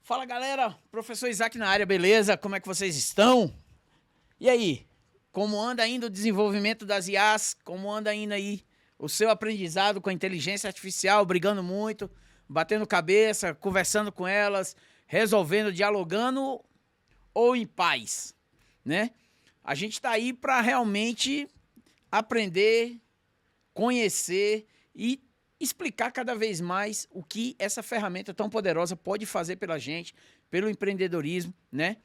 Fala galera, professor Isaac na área, beleza? Como é que vocês estão? E aí, como anda ainda o desenvolvimento das IAs? Como anda ainda aí o seu aprendizado com a inteligência artificial, brigando muito, batendo cabeça, conversando com elas, resolvendo, dialogando ou em paz, né? A gente está aí para realmente aprender, conhecer e explicar cada vez mais o que essa ferramenta tão poderosa pode fazer pela gente, pelo empreendedorismo, né?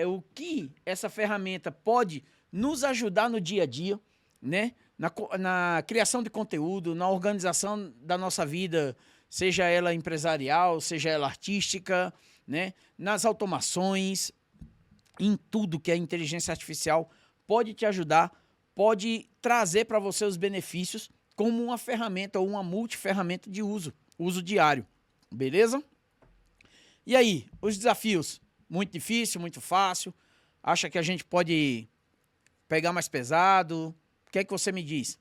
O que essa ferramenta pode nos ajudar no dia a dia, né? Na criação de conteúdo, na organização da nossa vida, seja ela empresarial, seja ela artística, né? Nas automações, em tudo que a inteligência artificial pode te ajudar, pode trazer para você os benefícios como uma ferramenta ou uma multiferramenta de uso diário, beleza? E aí, os desafios? Muito difícil, muito fácil? Acha que a gente pode pegar mais pesado? O que é que você me diz?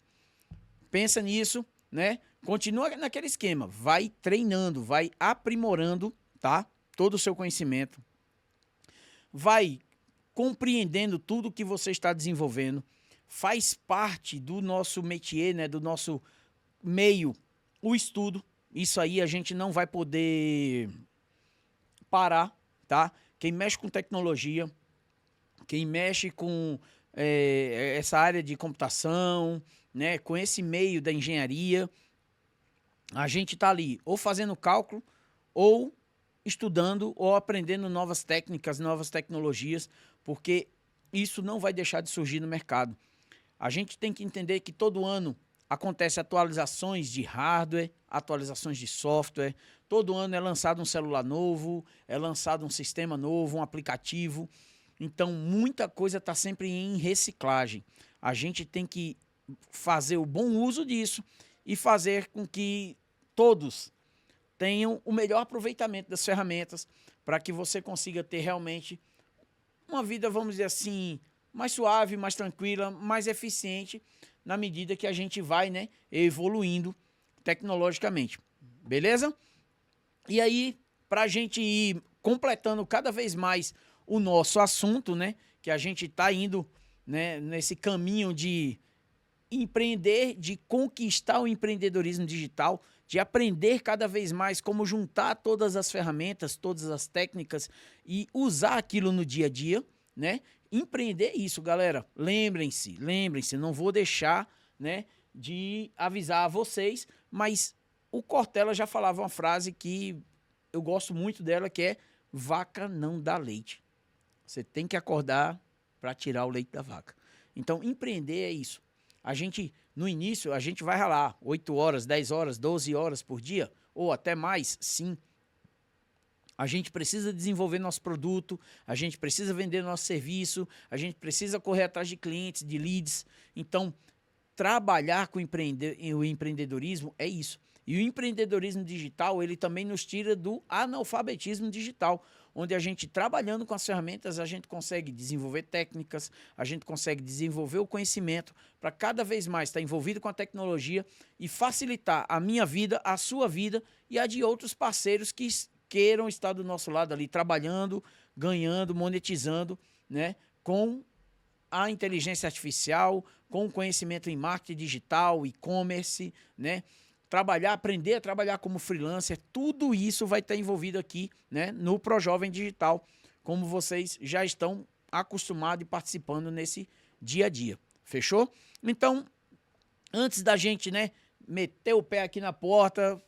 Pensa nisso, né? Continua naquele esquema, vai treinando, vai aprimorando, tá? Todo o seu conhecimento. Vai compreendendo tudo que você está desenvolvendo. Faz parte do nosso métier, né, do nosso meio, o estudo. Isso aí a gente não vai poder parar, tá? Quem mexe com tecnologia, quem mexe com essa área de computação, né, com esse meio da engenharia, a gente está ali ou fazendo cálculo ou estudando ou aprendendo novas técnicas, novas tecnologias, porque isso não vai deixar de surgir no mercado. A gente tem que entender que todo ano acontece atualizações de hardware, atualizações de software, todo ano é lançado um celular novo, é lançado um sistema novo, um aplicativo. Então, muita coisa está sempre em reciclagem. A gente tem que fazer o bom uso disso e fazer com que todos tenham o melhor aproveitamento das ferramentas para que você consiga ter realmente uma vida, vamos dizer assim, mais suave, mais tranquila, mais eficiente, na medida que a gente vai, né, evoluindo tecnologicamente. Beleza? E aí, para a gente ir completando cada vez mais o nosso assunto, né, que a gente está indo, né, nesse caminho de empreender, de conquistar o empreendedorismo digital, de aprender cada vez mais como juntar todas as ferramentas, todas as técnicas e usar aquilo no dia a dia, né? Empreender isso, galera. Lembrem-se, não vou deixar, né, de avisar a vocês, mas o Cortella já falava uma frase que eu gosto muito dela, que é: vaca não dá leite. Você tem que acordar para tirar o leite da vaca. Então, empreender é isso. A gente, no início, a gente vai ralar 8 horas, 10 horas, 12 horas por dia, ou até mais, sim. A gente precisa desenvolver nosso produto, a gente precisa vender nosso serviço, a gente precisa correr atrás de clientes, de leads. Então, trabalhar com o empreendedorismo é isso. E o empreendedorismo digital, ele também nos tira do analfabetismo digital, onde a gente, trabalhando com as ferramentas, a gente consegue desenvolver técnicas, a gente consegue desenvolver o conhecimento para cada vez mais estar envolvido com a tecnologia e facilitar a minha vida, a sua vida e a de outros parceiros que queiram estar do nosso lado ali, trabalhando, ganhando, monetizando, né, com a inteligência artificial, com o conhecimento em marketing digital, e-commerce, né? Aprender a trabalhar como freelancer, tudo isso vai estar envolvido aqui, né, no ProJovem Digital, como vocês já estão acostumados e participando nesse dia a dia. Fechou? Então, antes da gente, né, meter o pé aqui na porta,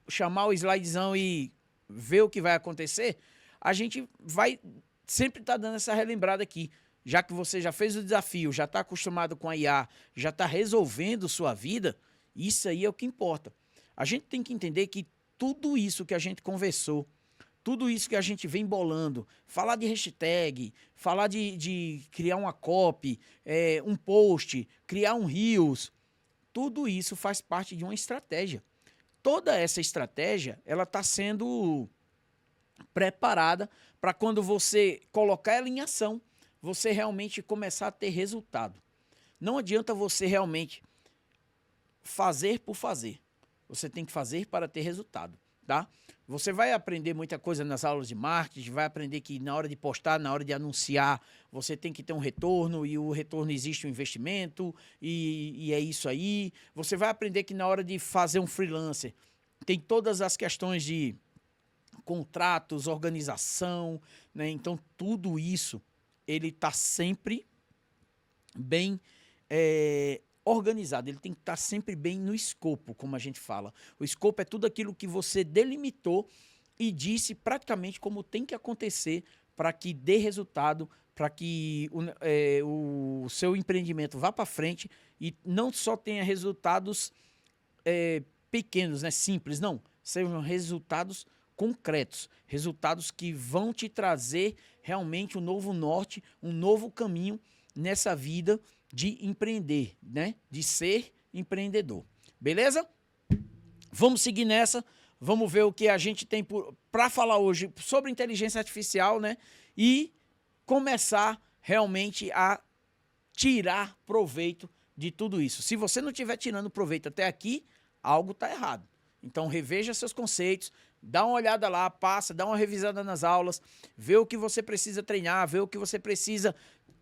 chamar o slidezão e ver o que vai acontecer, a gente vai sempre estar dando essa relembrada aqui. Já que você já fez o desafio, já está acostumado com a IA, já está resolvendo sua vida, isso aí é o que importa. A gente tem que entender que tudo isso que a gente conversou, tudo isso que a gente vem bolando, falar de hashtag, falar de criar uma copy, um post, criar um Reels, tudo isso faz parte de uma estratégia. Toda essa estratégia, ela está sendo preparada para quando você colocar ela em ação, você realmente começar a ter resultado. Não adianta você realmente fazer por fazer. Você tem que fazer para ter resultado. tá? Você vai aprender muita coisa nas aulas de marketing, vai aprender que na hora de postar, na hora de anunciar, você tem que ter um retorno, e o retorno existe um investimento, e é isso aí. Você vai aprender que na hora de fazer um freelancer, tem todas as questões de contratos, organização, né? Então, tudo isso, ele está sempre bem organizado, ele tem que estar sempre bem no escopo, como a gente fala. O escopo é tudo aquilo que você delimitou e disse praticamente como tem que acontecer para que dê resultado, para que o seu empreendimento vá para frente e não só tenha resultados pequenos, né, simples, não. Sejam resultados concretos, resultados que vão te trazer realmente um novo norte, um novo caminho nessa vida de empreender, né? De ser empreendedor. Beleza? Vamos seguir nessa. Vamos ver o que a gente tem para falar hoje sobre inteligência artificial, né? E começar realmente a tirar proveito de tudo isso. Se você não estiver tirando proveito até aqui, algo está errado. Então, reveja seus conceitos, dá uma olhada lá, passa, dá uma revisada nas aulas, vê o que você precisa treinar, vê o que você precisa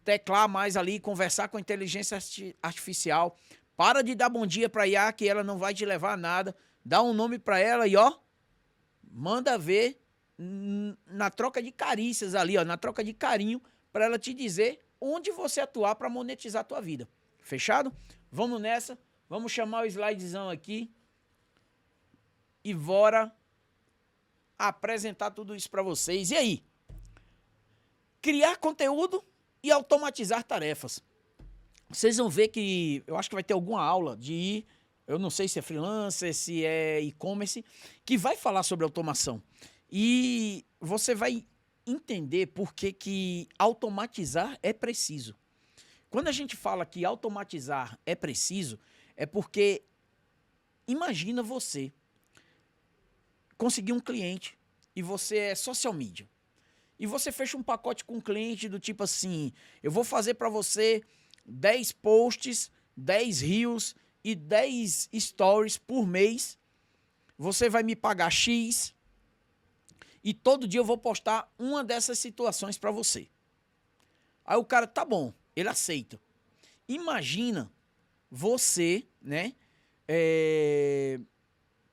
teclar mais ali, conversar com a inteligência artificial. Para de dar bom dia para a IA, que ela não vai te levar a nada. Dá um nome para ela e, ó, manda ver na troca de carícias ali, ó, na troca de carinho, para ela te dizer onde você atuar para monetizar a tua vida. Fechado? Vamos nessa. Vamos chamar o slidezão aqui e bora apresentar tudo isso para vocês. E aí? Criar conteúdo e automatizar tarefas. Vocês vão ver que eu acho que vai ter alguma aula de, eu não sei se é freelancer, se é e-commerce, que vai falar sobre automação. E você vai entender por que automatizar é preciso. Quando a gente fala que automatizar é preciso, é porque imagina você conseguir um cliente e você é social media. E você fecha um pacote com um cliente do tipo assim, eu vou fazer para você 10 posts, 10 reels e 10 stories por mês. Você vai me pagar X e todo dia eu vou postar uma dessas situações para você. Aí o cara, tá bom, ele aceita. Imagina você, né,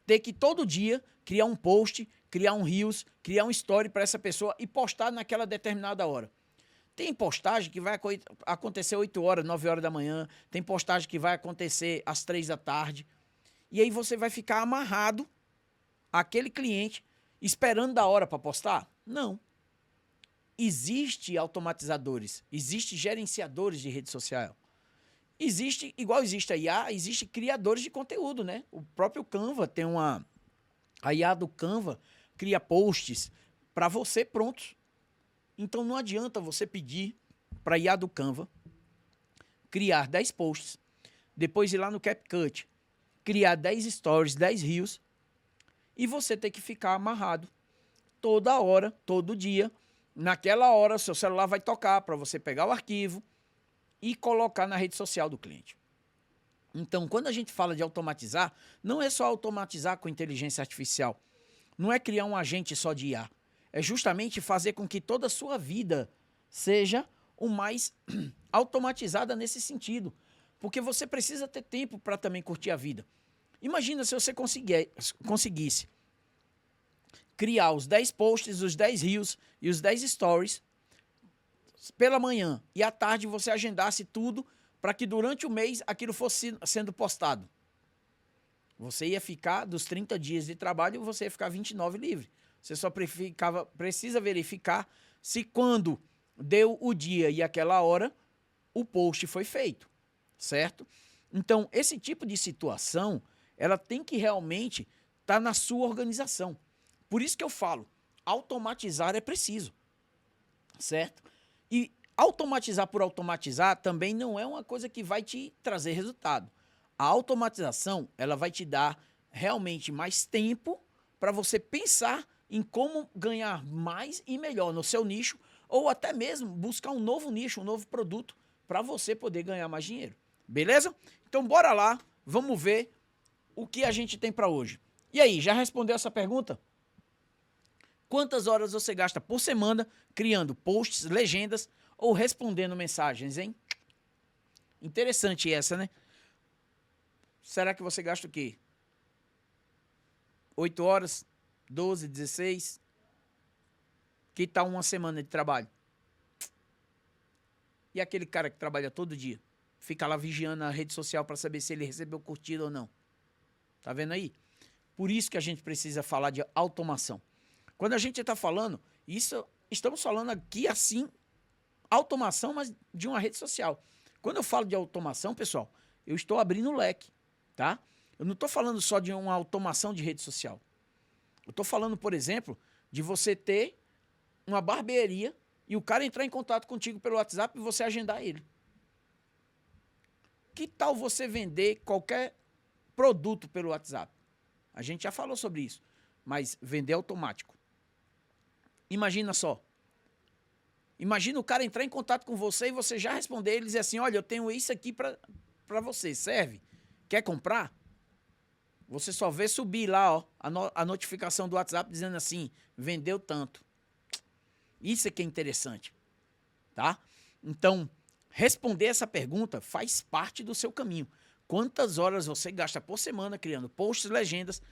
ter que todo dia criar um post, criar um reels, criar um story para essa pessoa e postar naquela determinada hora. Tem postagem que vai acontecer 8 horas, 9 horas da manhã, tem postagem que vai acontecer às 3 da tarde. E aí você vai ficar amarrado àquele cliente esperando da hora para postar? Não. Existe automatizadores, existe gerenciadores de rede social. Existe, igual existe a IA, existe criadores de conteúdo, né? O próprio Canva tem a IA do Canva cria posts para você prontos. Então não adianta você pedir para a IA do Canva criar 10 posts, depois ir lá no CapCut, criar 10 stories, 10 reels, e você ter que ficar amarrado toda hora, todo dia. Naquela hora, seu celular vai tocar para você pegar o arquivo e colocar na rede social do cliente. Então, quando a gente fala de automatizar, não é só automatizar com inteligência artificial. Não é criar um agente só de IA. É justamente fazer com que toda a sua vida seja o mais automatizada nesse sentido. Porque você precisa ter tempo para também curtir a vida. Imagina se você conseguisse criar os 10 posts, os 10 reels e os 10 stories pela manhã e à tarde você agendasse tudo para que durante o mês aquilo fosse sendo postado. Você ia ficar, dos 30 dias de trabalho, você ia ficar 29 livre. Você só precisa verificar se quando deu o dia e aquela hora, o post foi feito, certo? Então, esse tipo de situação, ela tem que realmente estar na sua organização. Por isso que eu falo, automatizar é preciso, certo? E automatizar por automatizar também não é uma coisa que vai te trazer resultado. A automatização, ela vai te dar realmente mais tempo para você pensar em como ganhar mais e melhor no seu nicho, ou até mesmo buscar um novo nicho, um novo produto para você poder ganhar mais dinheiro. Beleza? Então bora lá, vamos ver o que a gente tem para hoje. E aí, já respondeu essa pergunta? Quantas horas você gasta por semana criando posts, legendas ou respondendo mensagens, hein? Interessante essa, né? Será que você gasta o quê? 8 horas? 12, 16? Que tal uma semana de trabalho? E aquele cara que trabalha todo dia? Fica lá vigiando a rede social para saber se ele recebeu curtida ou não. Tá vendo aí? Por isso que a gente precisa falar de automação. Quando a gente está falando, isso estamos falando aqui assim, automação, mas de uma rede social. Quando eu falo de automação, pessoal, eu estou abrindo o leque, tá? Eu não estou falando só de uma automação de rede social. Eu estou falando, por exemplo, de você ter uma barbearia e o cara entrar em contato contigo pelo WhatsApp e você agendar ele. Que tal você vender qualquer produto pelo WhatsApp? A gente já falou sobre isso, mas vender automático. Imagina só. Imagina o cara entrar em contato com você e você já responder ele e dizer assim, olha, eu tenho isso aqui para você, serve? Quer comprar? Você só vê subir lá ó, a notificação do WhatsApp dizendo assim, vendeu tanto. Isso é que é interessante, tá? Então, responder essa pergunta faz parte do seu caminho. Quantas horas você gasta por semana criando posts, legendas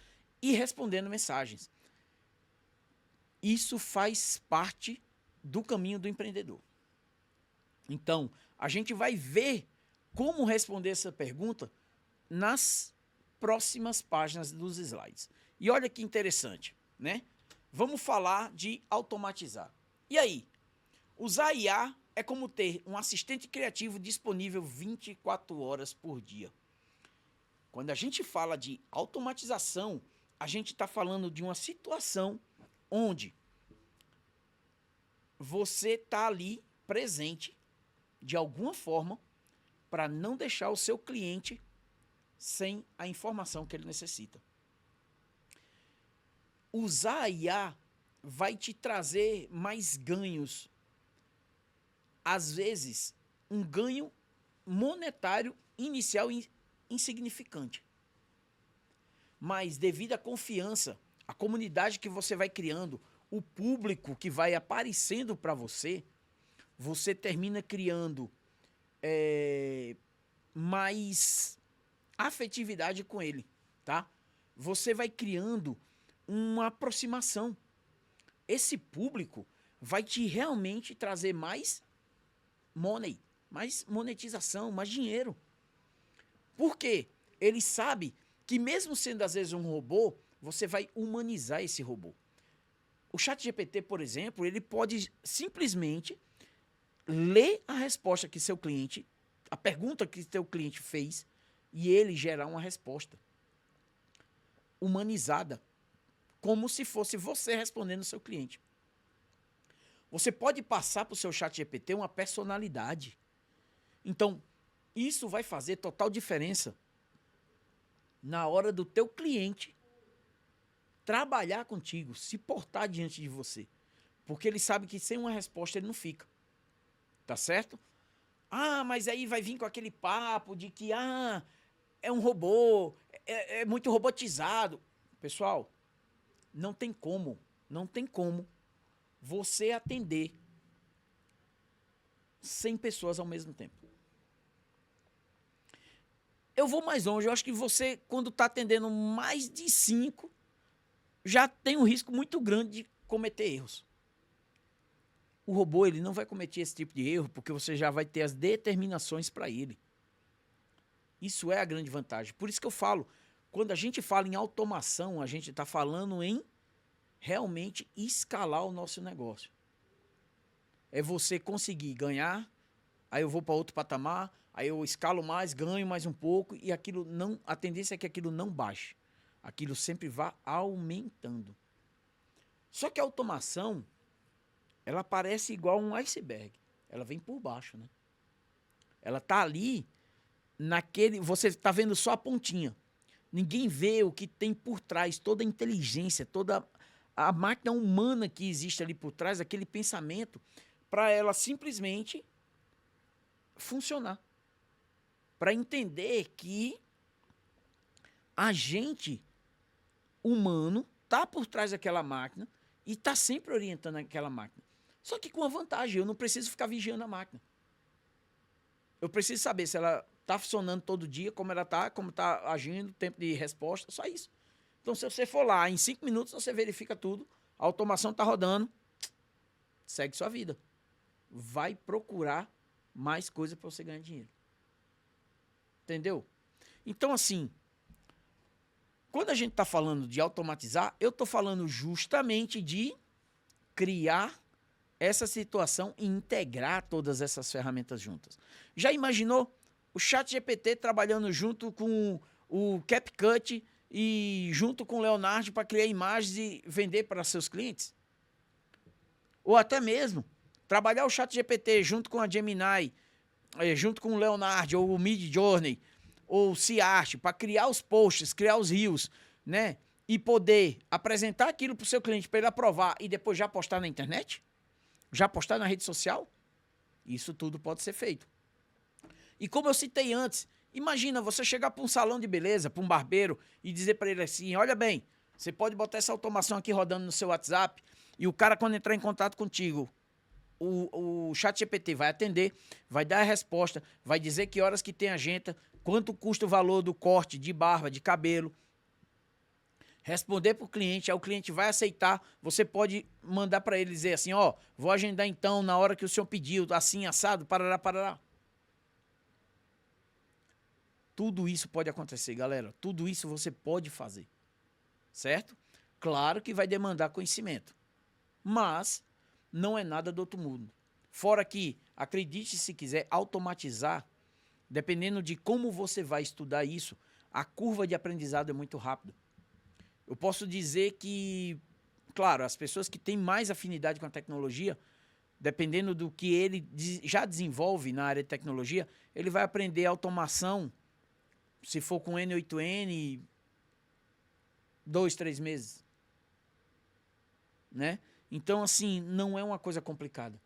e respondendo mensagens? Isso faz parte do caminho do empreendedor. Então, a gente vai ver como responder essa pergunta nas próximas páginas dos slides. E olha que interessante, né? Vamos falar de automatizar. E aí? Usar IA é como ter um assistente criativo disponível 24 horas por dia. Quando a gente fala de automatização, a gente está falando de uma situação onde você está ali presente de alguma forma para não deixar o seu cliente sem a informação que ele necessita. Usar a IA vai te trazer mais ganhos. Às vezes, um ganho monetário inicial insignificante. Mas devido à confiança, a comunidade que você vai criando, o público que vai aparecendo para você, você termina criando mais afetividade com ele, tá? Você vai criando uma aproximação. Esse público vai te realmente trazer mais money, mais monetização, mais dinheiro. Por quê? Ele sabe que mesmo sendo às vezes um robô, você vai humanizar esse robô. O ChatGPT, por exemplo, ele pode simplesmente ler a resposta que seu cliente, a pergunta que seu cliente fez, e ele gerar uma resposta humanizada, como se fosse você respondendo ao seu cliente. Você pode passar para o seu ChatGPT uma personalidade. Então, isso vai fazer total diferença na hora do teu cliente trabalhar contigo, se portar diante de você. Porque ele sabe que sem uma resposta ele não fica. Tá certo? Ah, mas aí vai vir com aquele papo de que é um robô, é muito robotizado. Pessoal, não tem como você atender 100 pessoas ao mesmo tempo. Eu vou mais longe, eu acho que você, quando está atendendo mais de 5, já tem um risco muito grande de cometer erros. O robô ele não vai cometer esse tipo de erro porque você já vai ter as determinações para ele. Isso é a grande vantagem. Por isso que eu falo, quando a gente fala em automação, a gente está falando em realmente escalar o nosso negócio. É você conseguir ganhar, aí eu vou para outro patamar, aí eu escalo mais, ganho mais um pouco e aquilo não, a tendência é que aquilo não baixe. Aquilo sempre vá aumentando. Só que a automação, ela parece igual um iceberg. Ela vem por baixo, né? Ela tá ali naquele, você está vendo só a pontinha. Ninguém vê o que tem por trás, toda a inteligência, toda a máquina humana que existe ali por trás, aquele pensamento, para ela simplesmente funcionar. Para entender que a gente humano está por trás daquela máquina e está sempre orientando aquela máquina. Só que com a vantagem, eu não preciso ficar vigiando a máquina. Eu preciso saber se ela está funcionando todo dia, como ela está, como está agindo, tempo de resposta, só isso. Então, se você for lá, em 5 minutos, você verifica tudo, a automação está rodando, segue sua vida. Vai procurar mais coisa para você ganhar dinheiro. Entendeu? Então, assim, quando a gente está falando de automatizar, eu estou falando justamente de criar essa situação e integrar todas essas ferramentas juntas. Já imaginou o ChatGPT trabalhando junto com o CapCut e junto com o Leonardo para criar imagens e vender para seus clientes? Ou até mesmo trabalhar o ChatGPT junto com a Gemini, junto com o Leonardo ou o Midjourney ou o Ciart para criar os posts, criar os reels, né? E poder apresentar aquilo para o seu cliente para ele aprovar e depois já postar na internet? Já postar na rede social? Isso tudo pode ser feito. E como eu citei antes, imagina você chegar para um salão de beleza, para um barbeiro e dizer para ele assim, olha bem, você pode botar essa automação aqui rodando no seu WhatsApp e o cara quando entrar em contato contigo, o ChatGPT vai atender, vai dar a resposta, vai dizer que horas que tem agenda, quanto custa o valor do corte de barba, de cabelo, responder para o cliente, aí o cliente vai aceitar, você pode mandar para ele dizer assim, ó, vou agendar então na hora que o senhor pediu, assim, assado, parará, parará. Tudo isso pode acontecer, galera, tudo isso você pode fazer, certo? Claro que vai demandar conhecimento, mas não é nada do outro mundo. Fora que, acredite se quiser, automatizar, dependendo de como você vai estudar isso, a curva de aprendizado é muito rápida. Eu posso dizer que, claro, as pessoas que têm mais afinidade com a tecnologia, dependendo do que ele já desenvolve na área de tecnologia, ele vai aprender automação, se for com N8N, 2, 3 meses. Né? Então, assim, não é uma coisa complicada.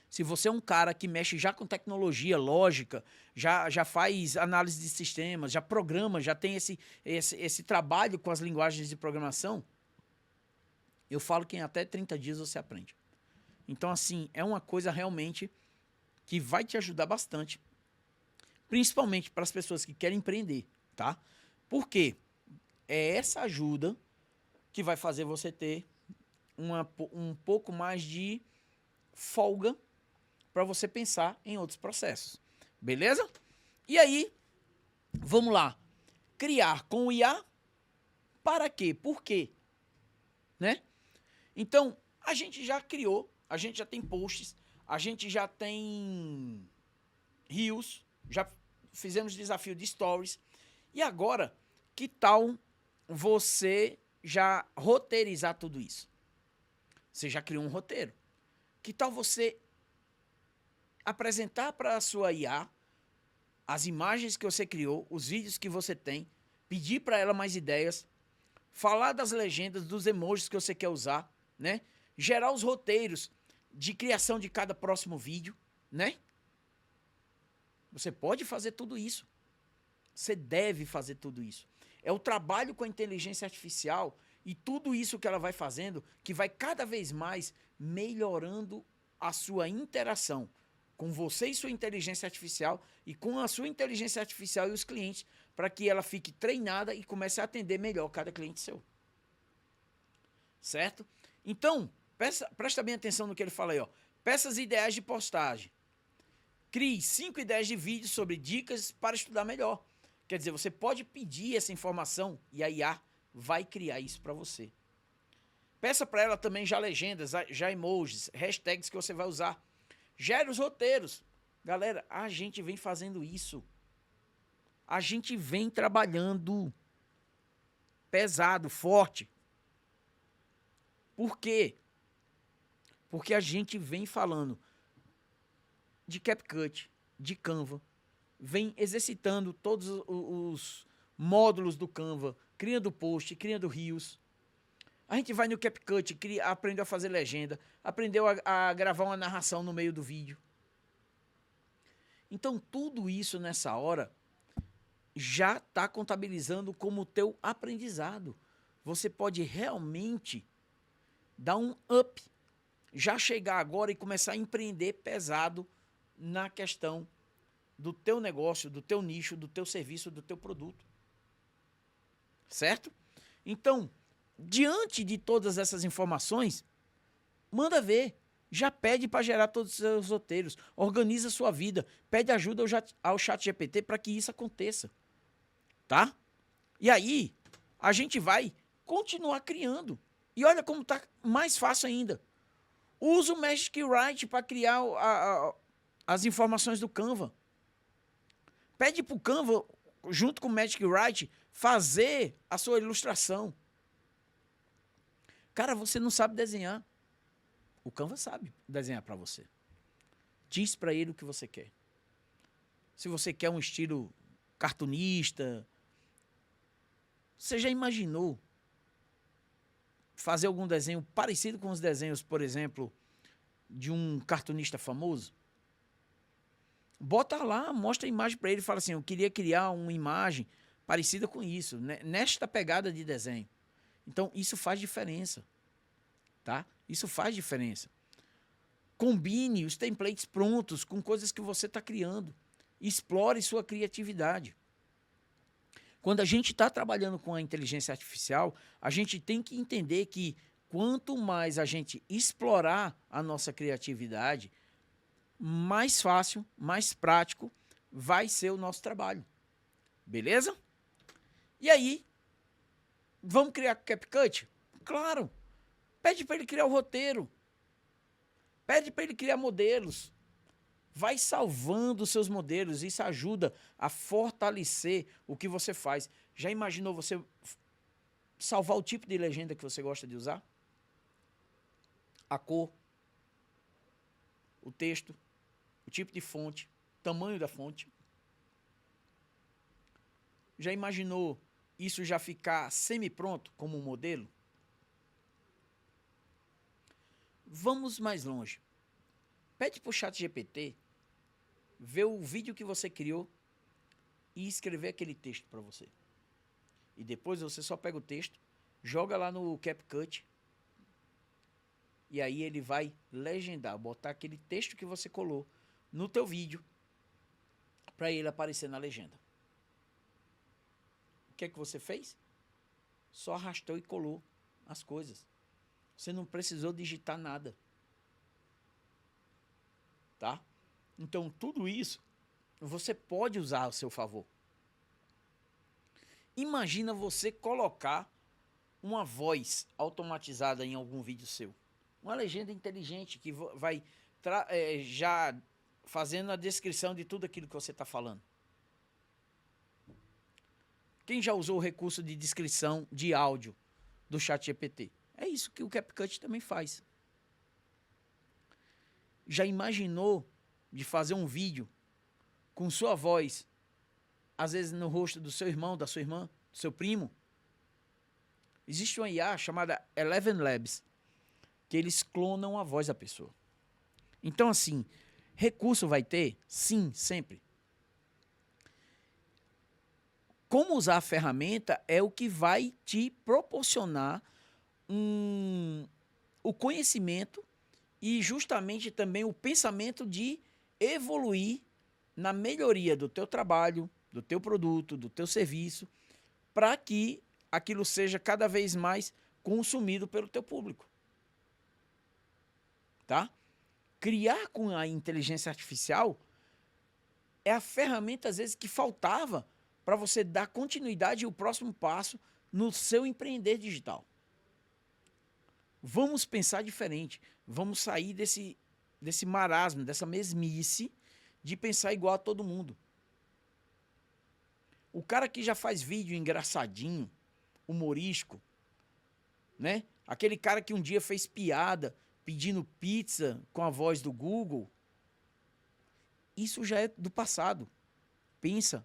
Se você é um cara que mexe já com tecnologia, lógica, já faz análise de sistemas, já programa, já tem esse trabalho com as linguagens de programação, eu falo que em até 30 dias você aprende. Então, assim, é uma coisa realmente que vai te ajudar bastante, principalmente para as pessoas que querem empreender, tá? Por quê? É essa ajuda que vai fazer você ter um pouco mais de folga para você pensar em outros processos. Beleza? E aí, vamos lá. Criar com o IA para quê? Por quê? Né? Então, a gente já criou, a gente já tem posts, a gente já tem reels, já fizemos desafio de stories. E agora, que tal você já roteirizar tudo isso? Você já criou um roteiro. Que tal você apresentar para a sua IA as imagens que você criou, os vídeos que você tem, pedir para ela mais ideias, falar das legendas, dos emojis que você quer usar, né? Gerar os roteiros de criação de cada próximo vídeo, né? Você pode fazer tudo isso. Você deve fazer tudo isso. É o trabalho com a inteligência artificial e tudo isso que ela vai fazendo que vai cada vez mais melhorando a sua interação com você e sua inteligência artificial e com a sua inteligência artificial e os clientes para que ela fique treinada e comece a atender melhor cada cliente seu. Certo? Então, presta bem atenção no que ele fala aí, ó. Peças ideais de postagem. Crie 5 ideias de vídeo sobre dicas para estudar melhor. Quer dizer, você pode pedir essa informação e a IA vai criar isso para você. Peça para ela também já legendas, já emojis, hashtags que você vai usar. Gere os roteiros. Galera, a gente vem fazendo isso. A gente vem trabalhando pesado, forte. Por quê? Porque a gente vem falando de CapCut, de Canva, vem exercitando todos os módulos do Canva, criando post, criando reels. A gente vai no CapCut, aprendeu a fazer legenda, aprendeu a gravar uma narração no meio do vídeo. Então, tudo isso nessa hora já está contabilizando como teu aprendizado. você pode realmente dar um up, já chegar agora e começar a empreender pesado na questão do teu negócio, do teu nicho, do teu serviço, do teu produto. Certo? Então, diante de todas essas informações, manda ver. Já pede para gerar todos os seus roteiros. Organiza a sua vida. Pede ajuda ao ChatGPT para que isso aconteça. Tá? E aí, a gente vai continuar criando. E olha como tá mais fácil ainda. Usa o Magic Write para criar as informações do Canva. Pede para o Canva, junto com o Magic Write, fazer a sua ilustração. Cara, você não sabe desenhar. O Canva sabe desenhar para você. Diz para ele o que você quer. Se você quer um estilo cartunista, você já imaginou fazer algum desenho parecido com os desenhos, por exemplo, de um cartunista famoso? Bota lá, mostra a imagem para ele e fala assim, eu queria criar uma imagem parecida com isso, né? Nesta pegada de desenho. Então, isso faz diferença. Tá? Isso faz diferença. Combine os templates prontos com coisas que você está criando. Explore sua criatividade. Quando a gente está trabalhando com a inteligência artificial, a gente tem que entender que quanto mais a gente explorar a nossa criatividade, mais fácil, mais prático vai ser o nosso trabalho. Beleza? E aí, vamos criar CapCut? Claro! Pede para ele criar o roteiro. Pede para ele criar modelos. Vai salvando os seus modelos. Isso ajuda a fortalecer o que você faz. Já imaginou você salvar o tipo de legenda que você gosta de usar? A cor, o texto, o tipo de fonte, tamanho da fonte. Já imaginou isso já ficar semi-pronto como um modelo? Vamos mais longe. Pede para o ChatGPT ver o vídeo que você criou e escrever aquele texto para você. E depois você só pega o texto, joga lá no CapCut e aí ele vai legendar, botar aquele texto que você colou no teu vídeo para ele aparecer na legenda. O que é que você fez? Só arrastou e colou as coisas. Você não precisou digitar nada. Tá? Então, tudo isso você pode usar a seu favor. Imagina você colocar uma voz automatizada em algum vídeo seu. Uma legenda inteligente que vai já fazendo a descrição de tudo aquilo que você está falando. Quem já usou o recurso de descrição de áudio do ChatGPT? É isso que o CapCut também faz. Já imaginou de fazer um vídeo com sua voz, às vezes no rosto do seu irmão, da sua irmã, do seu primo? Existe uma IA chamada Eleven Labs, que eles clonam a voz da pessoa. Então, assim, recurso vai ter? Sim, sempre. Como usar a ferramenta é o que vai te proporcionar o conhecimento e justamente também o pensamento de evoluir na melhoria do teu trabalho, do teu produto, do teu serviço, para que aquilo seja cada vez mais consumido pelo teu público. Tá? Criar com a inteligência artificial é a ferramenta, às vezes, que faltava para você dar continuidade e o próximo passo no seu empreender digital. Vamos pensar diferente. Vamos sair desse marasmo, dessa mesmice de pensar igual a todo mundo. O cara que já faz vídeo engraçadinho, humorístico, né? Aquele cara que um dia fez piada pedindo pizza com a voz do Google, isso já é do passado. Pensa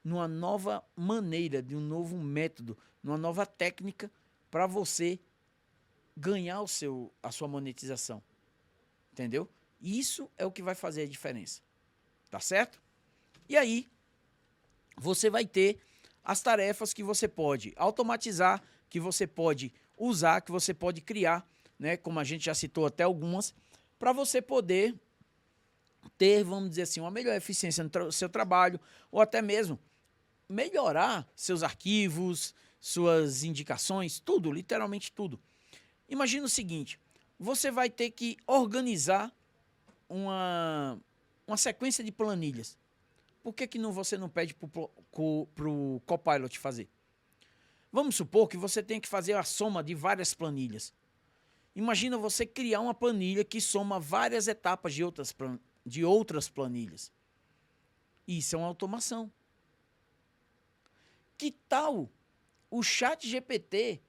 numa nova maneira, de um novo método, numa nova técnica para você ganhar a sua monetização. Entendeu? Isso é o que vai fazer a diferença. Tá certo? E aí, você vai ter as tarefas que você pode automatizar que você pode usar, que você pode criar, né? Como a gente já citou até algumas, para você poder ter, vamos dizer assim, uma melhor eficiência no seu trabalho, ou até mesmo melhorar seus arquivos, suas indicações, tudo, literalmente tudo. Imagina o seguinte, você vai ter que organizar uma sequência de planilhas. Por que você não pede para o Copilot fazer? Vamos supor que você tem que fazer a soma de várias planilhas. Imagina você criar uma planilha que soma várias etapas de outras planilhas. Isso é uma automação. Que tal o ChatGPT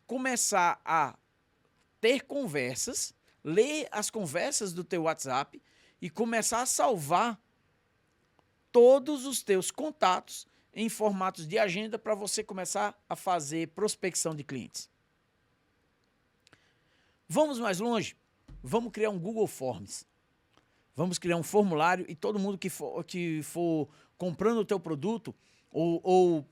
começar a ter conversas, ler as conversas do teu WhatsApp e começar a salvar todos os teus contatos em formatos de agenda para você começar a fazer prospecção de clientes? Vamos mais longe? Vamos criar um Google Forms. Vamos criar um formulário e todo mundo que for comprando o teu produto ou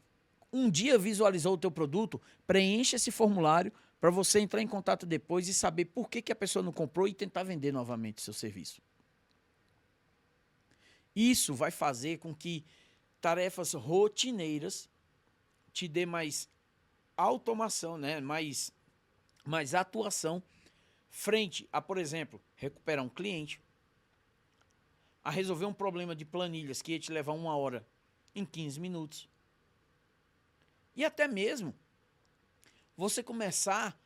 um dia visualizou o teu produto, preencha esse formulário para você entrar em contato depois e saber por que a pessoa não comprou e tentar vender novamente o seu serviço. Isso vai fazer com que tarefas rotineiras te dê mais automação, né? mais atuação frente a, por exemplo, recuperar um cliente, a resolver um problema de planilhas que ia te levar 1 hora em 15 minutos. E até mesmo você começar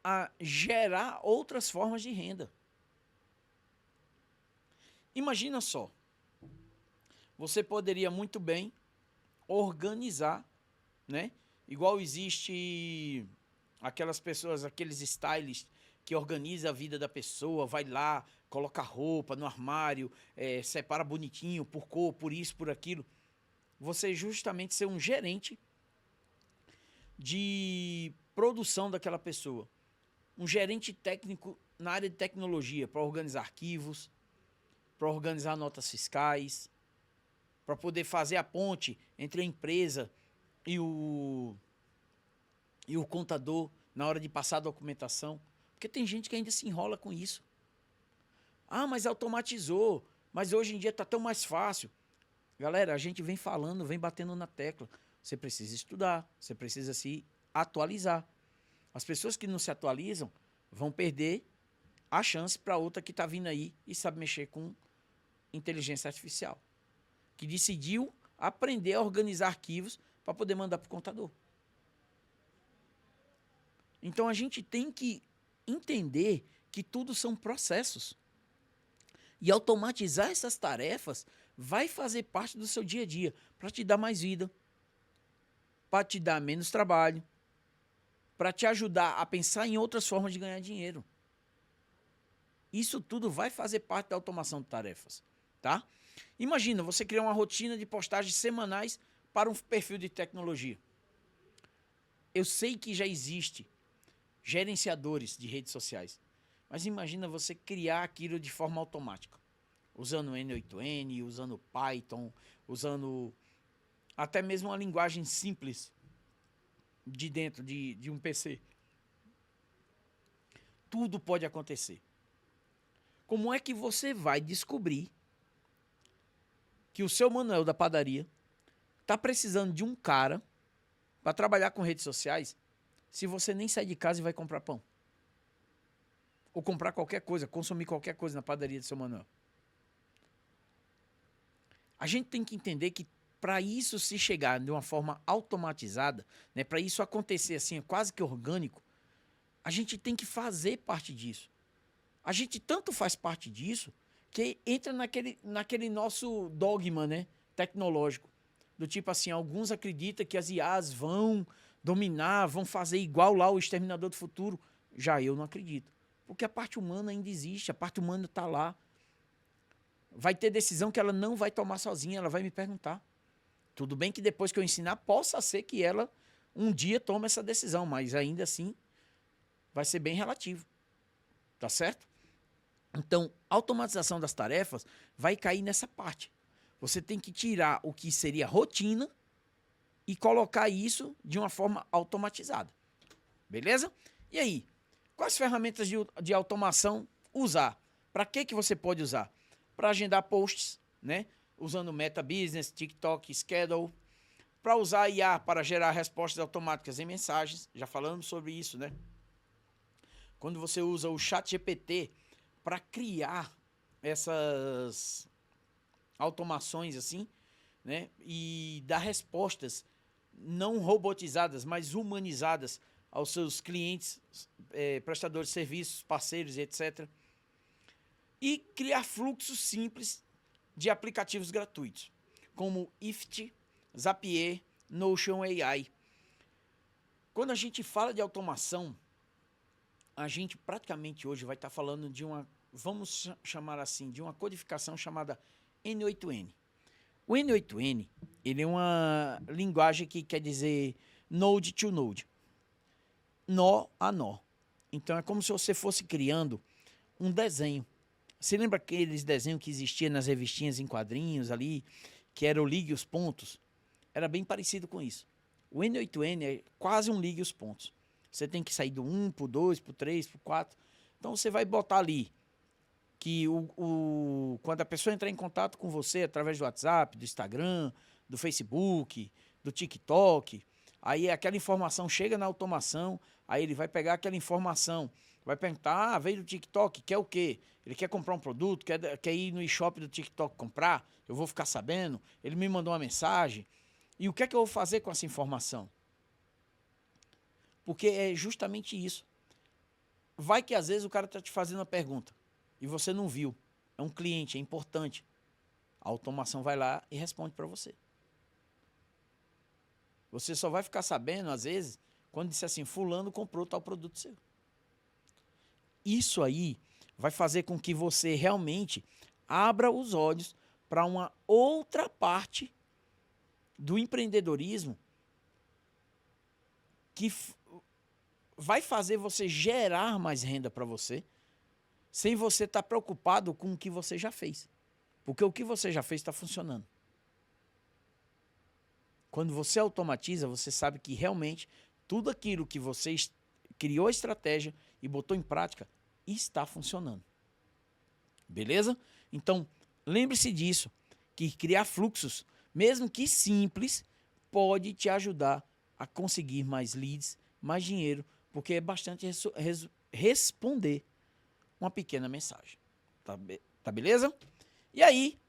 a gerar outras formas de renda. Imagina só, você poderia muito bem organizar, né? Igual existe aquelas pessoas, aqueles stylists que organizam a vida da pessoa, vai lá, coloca roupa no armário, separa bonitinho, por cor, por isso, por aquilo. Você justamente ser um gerente de produção daquela pessoa. Um gerente técnico na área de tecnologia, para organizar arquivos, para organizar notas fiscais, para poder fazer a ponte entre a empresa e o contador na hora de passar a documentação. Porque tem gente que ainda se enrola com isso. Ah, mas automatizou, mas hoje em dia está tão mais fácil. Galera, a gente vem falando, vem batendo na tecla. Você precisa estudar, você precisa se atualizar. As pessoas que não se atualizam vão perder a chance para outra que está vindo aí e sabe mexer com inteligência artificial, que decidiu aprender a organizar arquivos para poder mandar para o contador. Então a gente tem que entender que tudo são processos. E automatizar essas tarefas vai fazer parte do seu dia a dia para te dar mais vida, para te dar menos trabalho, para te ajudar a pensar em outras formas de ganhar dinheiro. Isso tudo vai fazer parte da automação de tarefas, tá? Imagina, você criar uma rotina de postagens semanais para um perfil de tecnologia. Eu sei que já existe gerenciadores de redes sociais, mas imagina você criar aquilo de forma automática, usando N8N, usando Python, usando até mesmo uma linguagem simples de dentro de um PC. Tudo pode acontecer. Como é que você vai descobrir que o seu Manuel da padaria está precisando de um cara para trabalhar com redes sociais se você nem sai de casa e vai comprar pão? Ou comprar qualquer coisa, consumir qualquer coisa na padaria do seu Manuel? A gente tem que entender que para isso se chegar de uma forma automatizada, né, para isso acontecer assim, quase que orgânico, a gente tem que fazer parte disso. A gente tanto faz parte disso que entra naquele nosso dogma, né, tecnológico. Do tipo assim, alguns acreditam que as IAs vão dominar, vão fazer igual lá o Exterminador do Futuro. Já eu não acredito. Porque a parte humana ainda existe, a parte humana está lá. Vai ter decisão que ela não vai tomar sozinha, ela vai me perguntar. Tudo bem que depois que eu ensinar, possa ser que ela um dia tome essa decisão, mas ainda assim vai ser bem relativo. Tá certo? Então, a automatização das tarefas vai cair nessa parte. Você tem que tirar o que seria rotina e colocar isso de uma forma automatizada. Beleza? E aí, quais ferramentas de automação usar? Para que você pode usar? Para agendar posts, né? Usando Meta Business, TikTok, Schedule. Para usar IA para gerar respostas automáticas em mensagens. Já falamos sobre isso, né? Quando você usa o ChatGPT para criar essas automações assim, né? E dar respostas não robotizadas, mas humanizadas aos seus clientes, prestadores de serviços, parceiros e etc. E criar fluxos simples de aplicativos gratuitos, como Ift, Zapier, Notion AI. Quando a gente fala de automação, a gente praticamente hoje vai estar falando de uma, vamos chamar assim, de uma codificação chamada N8N. O N8N, ele é uma linguagem que quer dizer node to node, nó a nó. Então é como se você fosse criando um desenho. Você lembra aqueles desenhos que existiam nas revistinhas em quadrinhos ali, que era o ligue os pontos? Era bem parecido com isso. O N8N é quase um ligue os pontos. Você tem que sair do 1 para o 2, para o 3, para o 4. Então você vai botar ali que quando a pessoa entrar em contato com você através do WhatsApp, do Instagram, do Facebook, do TikTok, aí aquela informação chega na automação, aí ele vai pegar aquela informação, vai perguntar, veio do TikTok, quer o quê? Ele quer comprar um produto, quer ir no e-shop do TikTok comprar, eu vou ficar sabendo, ele me mandou uma mensagem, e o que é que eu vou fazer com essa informação? Porque é justamente isso. Vai que às vezes o cara está te fazendo uma pergunta e você não viu. É um cliente, é importante. A automação vai lá e responde para você. Você só vai ficar sabendo, às vezes, quando disser assim, fulano comprou tal produto seu. Isso aí vai fazer com que você realmente abra os olhos para uma outra parte do empreendedorismo que vai fazer você gerar mais renda para você, sem você estar preocupado com o que você já fez. Porque o que você já fez está funcionando. Quando você automatiza, você sabe que realmente tudo aquilo que você criou a estratégia e botou em prática está funcionando. Beleza? Então, lembre-se disso, que criar fluxos, mesmo que simples, pode te ajudar a conseguir mais leads, mais dinheiro, porque é bastante responder uma pequena mensagem. Tá beleza? E aí,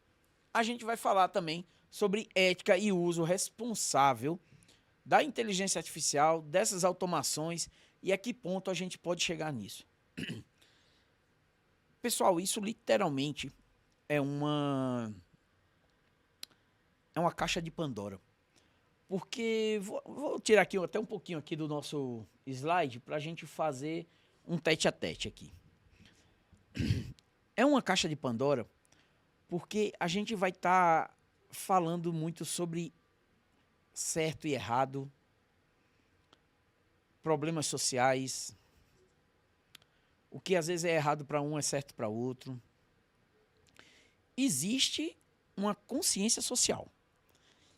a gente vai falar também sobre ética e uso responsável da inteligência artificial, dessas automações e a que ponto a gente pode chegar nisso. Pessoal, isso literalmente é uma caixa de Pandora. Porque, vou tirar aqui até um pouquinho aqui do nosso slide para a gente fazer um tete-a-tete aqui. É uma caixa de Pandora porque a gente vai estar falando muito sobre certo e errado, problemas sociais, o que às vezes é errado para um é certo para outro. Existe uma consciência social.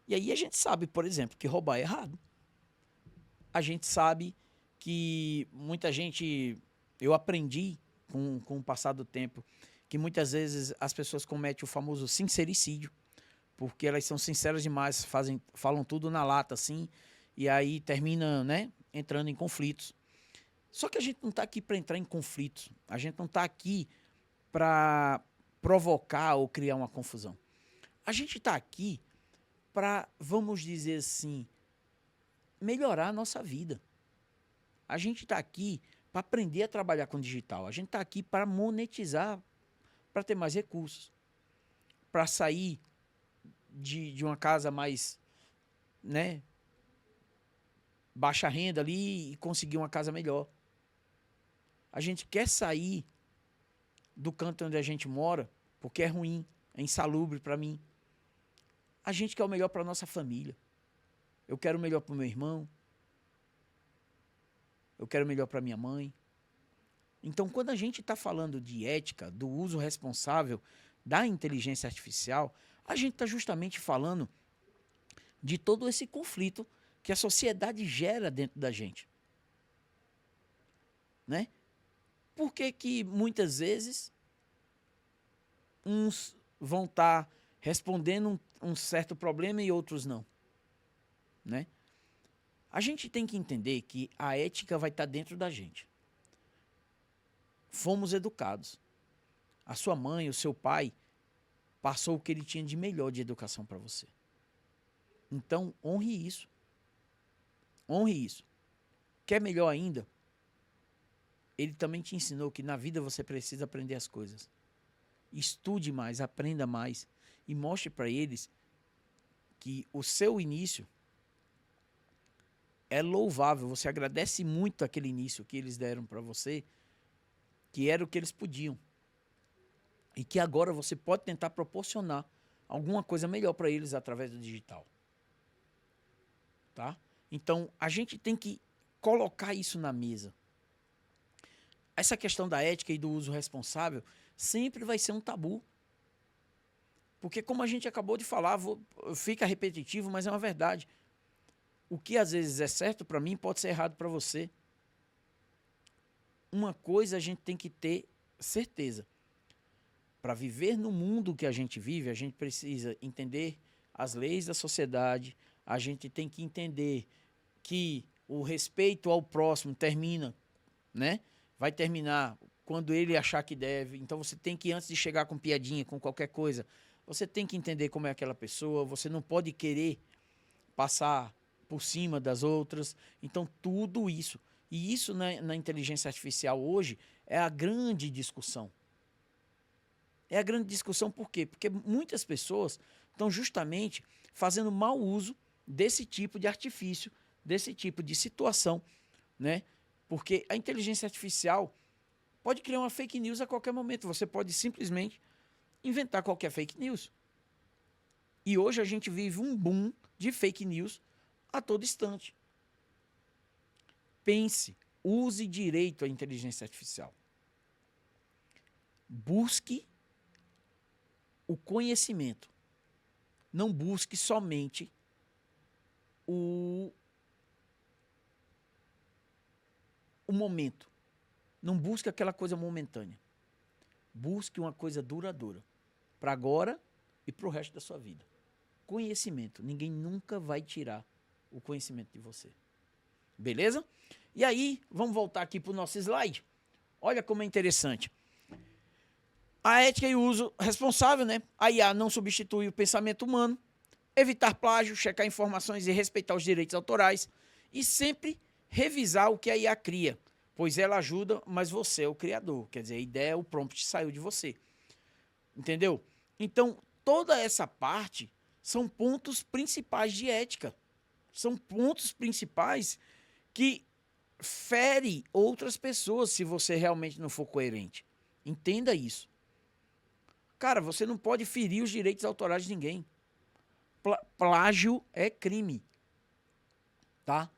E aí a gente sabe, por exemplo, que roubar é errado. A gente sabe que muita gente... Eu aprendi com o passar do tempo que muitas vezes as pessoas cometem o famoso sincericídio, porque elas são sinceras demais, falam tudo na lata, assim, e aí termina, né, entrando em conflitos. Só que a gente não está aqui para entrar em conflitos. A gente não está aqui para provocar ou criar uma confusão. A gente está aqui para, vamos dizer assim, melhorar a nossa vida. A gente está aqui para aprender a trabalhar com digital. A gente está aqui para monetizar, para ter mais recursos, para sair de uma casa mais, né, baixa renda ali e conseguir uma casa melhor. A gente quer sair do canto onde a gente mora porque é ruim, é insalubre para mim. A gente quer o melhor para a nossa família. Eu quero o melhor para o meu irmão. Eu quero o melhor para minha mãe. Então, quando a gente está falando de ética, do uso responsável da inteligência artificial, a gente está justamente falando de todo esse conflito que a sociedade gera dentro da gente. né? Por que que muitas vezes uns vão estar respondendo um certo problema e outros não, né? A gente tem que entender que a ética vai estar dentro da gente. Fomos educados. A sua mãe, o seu pai, passou o que ele tinha de melhor de educação para você. Então, honre isso. Honre isso. Quer melhor ainda? Ele também te ensinou que na vida você precisa aprender as coisas. Estude mais, aprenda mais e mostre para eles que o seu início é louvável. Você agradece muito aquele início que eles deram para você, que era o que eles podiam. E que agora você pode tentar proporcionar alguma coisa melhor para eles através do digital. Tá? Então, a gente tem que colocar isso na mesa. Essa questão da ética e do uso responsável sempre vai ser um tabu. Porque, como a gente acabou de falar, fica repetitivo, mas é uma verdade. O que às vezes é certo para mim pode ser errado para você. Uma coisa a gente tem que ter certeza. Para viver no mundo que a gente vive, a gente precisa entender as leis da sociedade, a gente tem que entender que o respeito ao próximo termina, né? Vai terminar quando ele achar que deve. Então você tem que, antes de chegar com piadinha, com qualquer coisa, você tem que entender como é aquela pessoa, você não pode querer passar por cima das outras. Então tudo isso, e isso na inteligência artificial hoje é a grande discussão. É a grande discussão por quê? Porque muitas pessoas estão justamente fazendo mau uso desse tipo de artifício, desse tipo de situação, né? Porque a inteligência artificial pode criar uma fake news a qualquer momento. Você pode simplesmente inventar qualquer fake news. E hoje a gente vive um boom de fake news a todo instante. Pense, use direito a inteligência artificial. Busque o conhecimento. Não busque somente o momento. Não busque aquela coisa momentânea. Busque uma coisa duradoura. Para agora e para o resto da sua vida. Conhecimento. Ninguém nunca vai tirar o conhecimento de você. Beleza? E aí, vamos voltar aqui para o nosso slide. Olha como é interessante. A ética e o uso responsável, né? A IA não substitui o pensamento humano. Evitar plágio, checar informações e respeitar os direitos autorais. E sempre revisar o que a IA cria, pois ela ajuda, mas você é o criador. Quer dizer, a ideia, o prompt saiu de você. Entendeu? Então, toda essa parte são pontos principais de ética. São pontos principais que ferem outras pessoas se você realmente não for coerente. Entenda isso. Cara, você não pode ferir os direitos autorais de ninguém. Plágio é crime. Tá?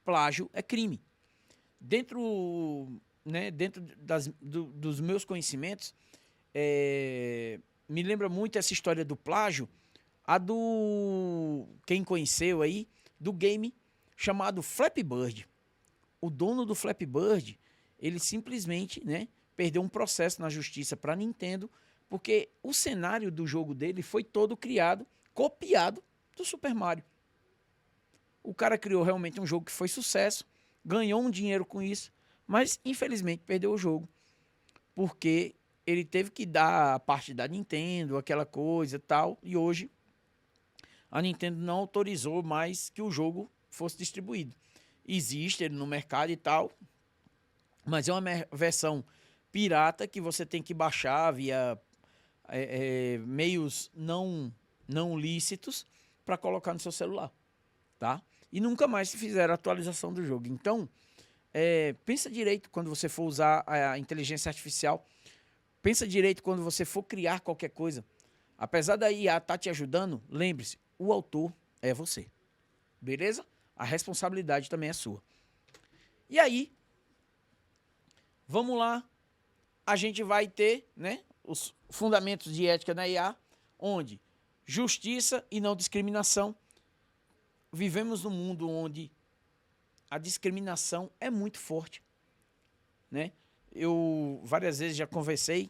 Plágio é crime. Dentro dos meus conhecimentos, me lembra muito essa história do plágio, a do, quem conheceu aí, do game chamado Flappy Bird. O dono do Flappy Bird, ele simplesmente, né, perdeu um processo na justiça para a Nintendo, porque o cenário do jogo dele foi todo criado, copiado do Super Mario. O cara criou realmente um jogo que foi sucesso, ganhou um dinheiro com isso, mas infelizmente perdeu o jogo, porque ele teve que dar a parte da Nintendo, aquela coisa e tal, e hoje a Nintendo não autorizou mais que o jogo fosse distribuído. Existe ele no mercado e tal, mas é uma versão pirata que você tem que baixar via meios não lícitos para colocar no seu celular, tá? E nunca mais se fizeram a atualização do jogo. Então, pensa direito quando você for usar a inteligência artificial. Pensa direito quando você for criar qualquer coisa. Apesar da IA estar te ajudando, lembre-se, o autor é você. Beleza? A responsabilidade também é sua. E aí, vamos lá. A gente vai ter, né, os fundamentos de ética na IA, onde justiça e não discriminação. Vivemos num mundo onde a discriminação é muito forte. né? Eu várias vezes já conversei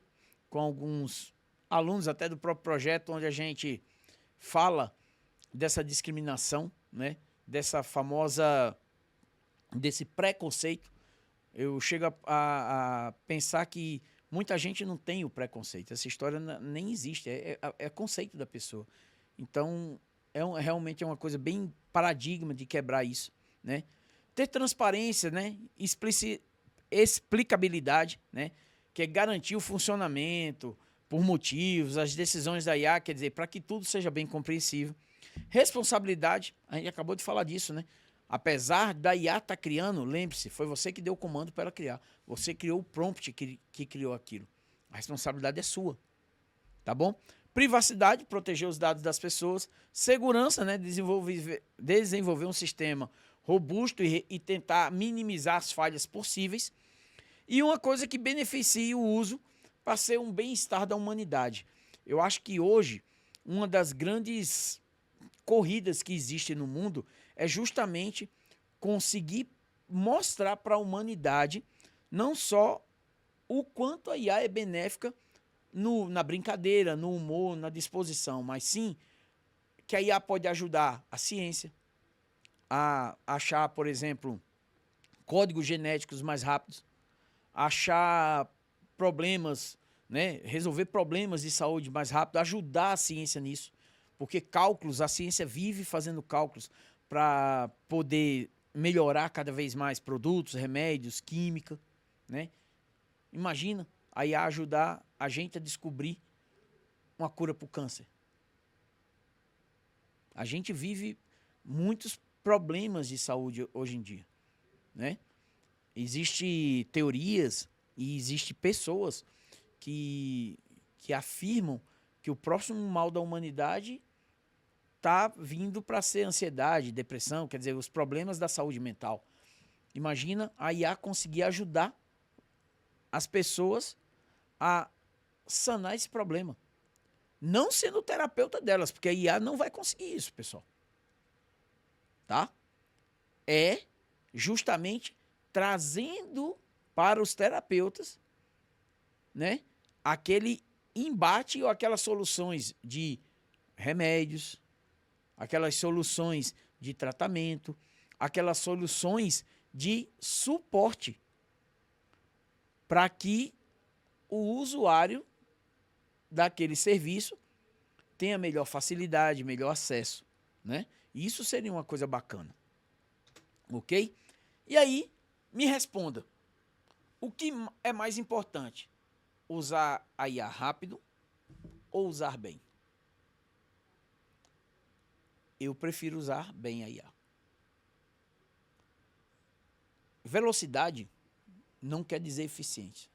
com alguns alunos até do próprio projeto, onde a gente fala dessa discriminação, né? Desse preconceito. Eu chego a pensar que muita gente não tem o preconceito. Essa história nem existe, é conceito da pessoa. Então, realmente é uma coisa bem paradigma de quebrar isso, né? Ter transparência, né? Explicabilidade, né? Que é garantir o funcionamento por motivos, as decisões da IA, quer dizer, para que tudo seja bem compreensível. Responsabilidade, a gente acabou de falar disso, né? Apesar da IA estar criando, lembre-se, foi você que deu o comando para ela criar. Você criou o prompt que criou aquilo. A responsabilidade é sua, tá bom? Privacidade, proteger os dados das pessoas. Segurança, né? Desenvolver um sistema robusto e tentar minimizar as falhas possíveis. E uma coisa que beneficie o uso para ser um bem-estar da humanidade. Eu acho que hoje, uma das grandes corridas que existe no mundo é justamente conseguir mostrar para a humanidade não só o quanto a IA é benéfica na brincadeira, no humor, na disposição, mas sim que a IA pode ajudar a ciência a achar, por exemplo, códigos genéticos mais rápidos, achar problemas, né, resolver problemas de saúde mais rápido, ajudar a ciência nisso. Porque cálculos, a ciência vive fazendo cálculos para poder melhorar cada vez mais produtos, remédios, química, né? Imagina a IA ajudar a gente a descobrir uma cura para o câncer. A gente vive muitos problemas de saúde hoje em dia, né? Existem teorias e existem pessoas que afirmam que o próximo mal da humanidade está vindo para ser ansiedade, depressão, quer dizer, os problemas da saúde mental. Imagina a IA conseguir ajudar as pessoas a sanar esse problema. Não sendo o terapeuta delas, porque a IA não vai conseguir isso, pessoal. Tá? É justamente trazendo para os terapeutas, né, aquele embate ou aquelas soluções de remédios, aquelas soluções de tratamento, aquelas soluções de suporte para que o usuário daquele serviço tenha melhor facilidade, melhor acesso, né? Isso seria uma coisa bacana, ok? E aí, me responda, o que é mais importante? Usar a IA rápido ou usar bem? Eu prefiro usar bem a IA. Velocidade não quer dizer eficiência.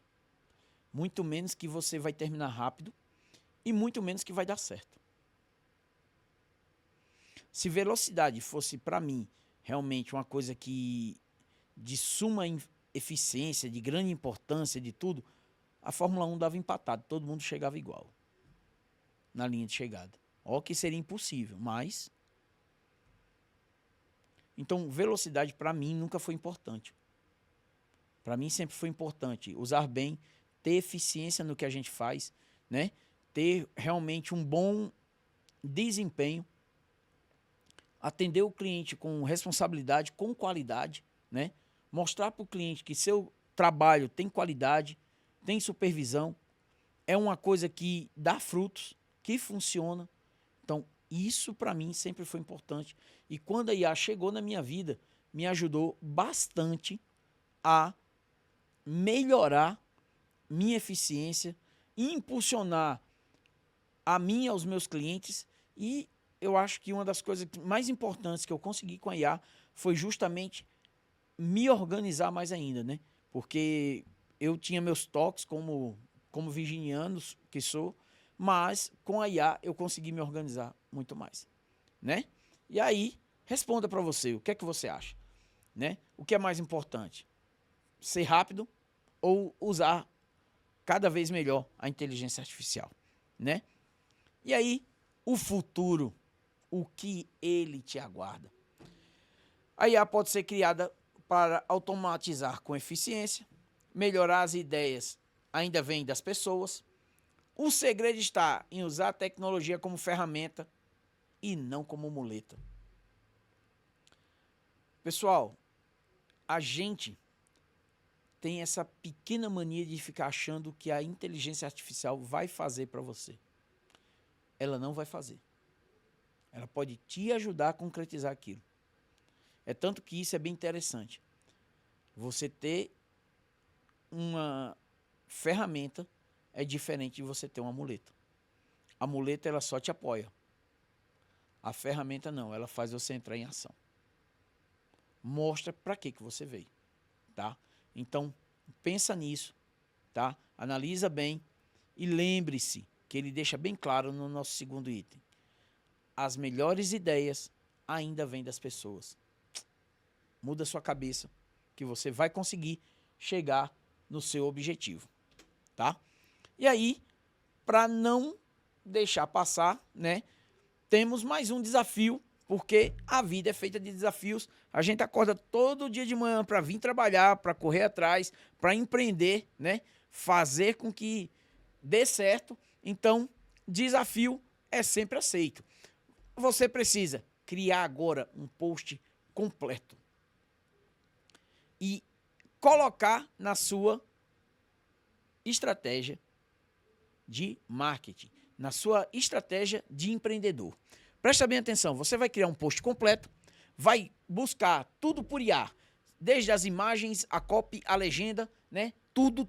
Muito menos que você vai terminar rápido e muito menos que vai dar certo. Se velocidade fosse, para mim, realmente uma coisa que de suma eficiência, de grande importância, de tudo, a Fórmula 1 dava empatado, todo mundo chegava igual na linha de chegada. Ó que seria impossível, mas... Então, velocidade para mim nunca foi importante. Para mim sempre foi importante usar bem, ter eficiência no que a gente faz, né? Ter realmente um bom desempenho, atender o cliente com responsabilidade, com qualidade, né? Mostrar para o cliente que seu trabalho tem qualidade, tem supervisão, é uma coisa que dá frutos, que funciona. Então, isso para mim sempre foi importante. E quando a IA chegou na minha vida, me ajudou bastante a melhorar minha eficiência, impulsionar a mim e aos meus clientes. E eu acho que uma das coisas mais importantes que eu consegui com a IA foi justamente me organizar mais ainda, né? Porque eu tinha meus toques como virginiano que sou, mas com a IA eu consegui me organizar muito mais, né? E aí, responda para você, o que é que você acha, né? O que é mais importante? Ser rápido ou usar cada vez melhor a inteligência artificial, né? E aí, o futuro, o que ele te aguarda? A IA pode ser criada para automatizar com eficiência, melhorar as ideias ainda vem das pessoas. O segredo está em usar a tecnologia como ferramenta e não como muleta. Pessoal, a gente tem essa pequena mania de ficar achando que a inteligência artificial vai fazer para você. Ela não vai fazer. Ela pode te ajudar a concretizar aquilo. É tanto que isso é bem interessante. Você ter uma ferramenta é diferente de você ter uma muleta. A muleta, ela só te apoia. A ferramenta não, ela faz você entrar em ação. Mostra para que você veio, tá? Então, pensa nisso, tá? Analisa bem e lembre-se que ele deixa bem claro no nosso segundo item. As melhores ideias ainda vêm das pessoas. Muda sua cabeça que você vai conseguir chegar no seu objetivo, tá? E aí, para não deixar passar, né? Temos mais um desafio, porque a vida é feita de desafios. A gente acorda todo dia de manhã para vir trabalhar, para correr atrás, para empreender, né? Fazer com que dê certo. Então, desafio é sempre aceito. Você precisa criar agora um post completo e colocar na sua estratégia de marketing, na sua estratégia de empreendedor. Presta bem atenção, você vai criar um post completo, vai buscar tudo por IA, desde as imagens, a copy, a legenda, né? Tudo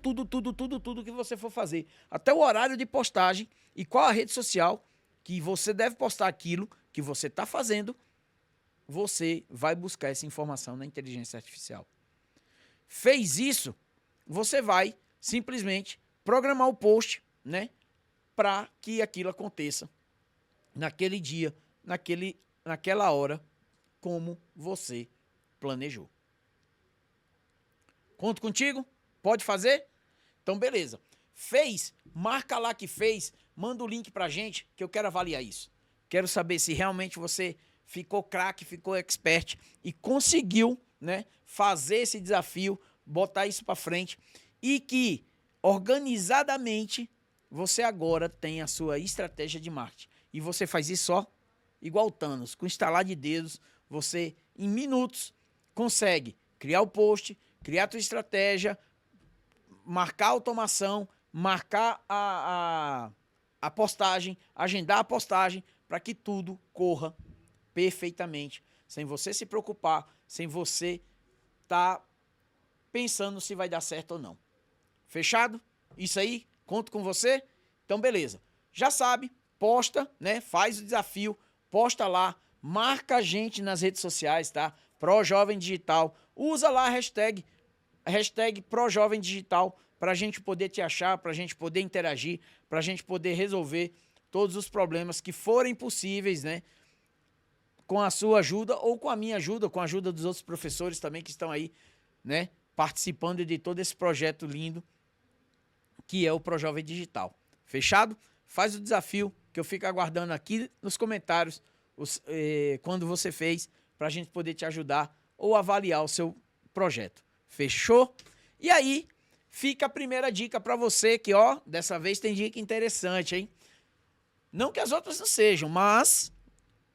que você for fazer. Até o horário de postagem e qual a rede social que você deve postar aquilo que você está fazendo, você vai buscar essa informação na inteligência artificial. Fez isso, você vai simplesmente programar o post, né? Para que aquilo aconteça naquele dia, naquela hora, como você planejou. Conto contigo? Pode fazer? Então, beleza. Fez? Marca lá que fez, manda o link pra gente, que eu quero avaliar isso. Quero saber se realmente você ficou craque, ficou expert e conseguiu, né, fazer esse desafio, botar isso para frente e que, organizadamente, você agora tem a sua estratégia de marketing. E você faz isso só igual o Thanos, com estalar de dedos, você, em minutos, consegue criar o post, criar a tua estratégia, marcar a automação, marcar a postagem, agendar a postagem, para que tudo corra perfeitamente, sem você se preocupar, sem você estar pensando se vai dar certo ou não. Fechado? Isso aí? Conto com você? Então, beleza. Já sabe, posta, né? Faz o desafio, posta lá, marca a gente nas redes sociais, tá? ProJovem Digital. Usa lá a hashtag ProJovem Digital para a gente poder te achar, para a gente poder interagir, para a gente poder resolver todos os problemas que forem possíveis, né? Com a sua ajuda ou com a minha ajuda, com a ajuda dos outros professores também que estão aí, né? Participando de todo esse projeto lindo que é o ProJovem Digital. Fechado? Faz o desafio que eu fico aguardando aqui nos comentários quando você fez para a gente poder te ajudar ou avaliar o seu projeto. Fechou? E aí, fica a primeira dica para você que, ó, dessa vez tem dica interessante, hein? Não que as outras não sejam, mas